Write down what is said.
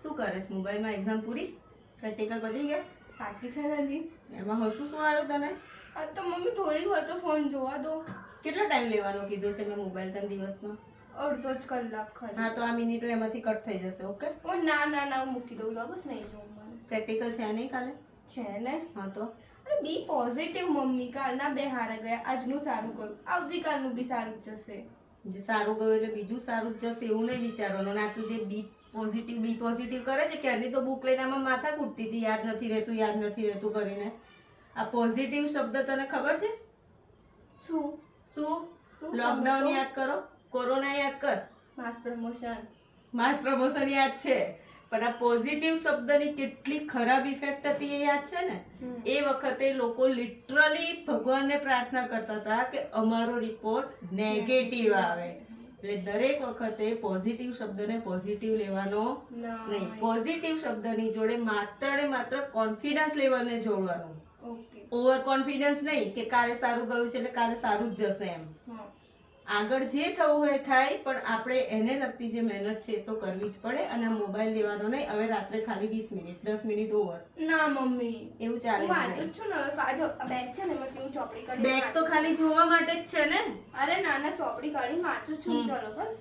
શું કરે છે મોબાઈલમાં? એક્ઝામ પૂરી? પ્રેક્ટિકલ પતી ગયા? બાકી છે ને હજી. એમાં હસું શું આવ્યું તને? આ તો મમ્મી થોડી વાર તો ફોન જોવા દો. કેટલો ટાઈમ લેવાનો કીધો છે મેં મોબાઈલ તને દિવસમાં? અડધો જ કલાક ખાલી. હા તો આ મિનિટો એમાંથી કટ થઈ જશે. ઓકે? ઓ ના ના ના હું મૂકી દઉં લો, બસ નહીં જોઉં મને. પ્રેક્ટિકલ છે નહીં કાલે? છે ને. હા તો અરે બી પોઝિટિવ મમ્મી, કાલના બે હારા ગયા, આજનું સારું ગયું, આવતીકાલનું બી સારું જશે. જે સારું ગયું એટલે બીજું સારું જ જશે એવું નહીં વિચારવાનું. ના તું જે બી પોઝિટિવ કરે છે ક્યારની તો બુક લઈને આમાં માથા કૂટતી હતી, યાદ નથી રહેતું કરીને. આ પોઝિટિવ શબ્દ તને ખબર છે શું શું? શું લોકડાઉન યાદ કરો, કોરોના યાદ કર, માસ પ્રમોશન. માસ પ્રમોશન યાદ છે, પણ આ પોઝિટિવ શબ્દની કેટલી ખરાબ ઇફેક્ટ હતી એ યાદ છે ને? એ વખતે લોકો લિટરલી ભગવાનને પ્રાર્થના કરતા હતા કે અમારો રિપોર્ટ નેગેટિવ આવે. એટલે દરેક વખતે પોઝિટિવ શબ્દને પોઝિટિવ લેવાનો નહીં. પોઝિટિવ શબ્દની જોડે માત્ર ને માત્ર કોન્ફિડન્સ લેવલને જોડવાનું. ઓકે. ઓવર કોન્ફિડન્સ નહીં કે કાલે સારું ગયું છે એટલે કાલે સારું જ જશે એમ. આગળ જે થવું હોય થાય, પણ આપણે એને લગતી જે મહેનત છે એ તો કરવી જ પડે. અને મોબાઈલ લેવાનો નહીં. હવે રાત્રે ખાલી 20 મિનિટ, 10 મિનિટ ઓવર. ના મમ્મી એવું ચાલે હું વાંચું જ છું ને. હવે પાછો બેગ છે ને એમાંથી હું ચોપડી કાઢી બેગ તો ખાલી જોવા માટે જ છે ને. અરે નાના ચોપડી કાઢી વાંચું છું. ચલો બસ.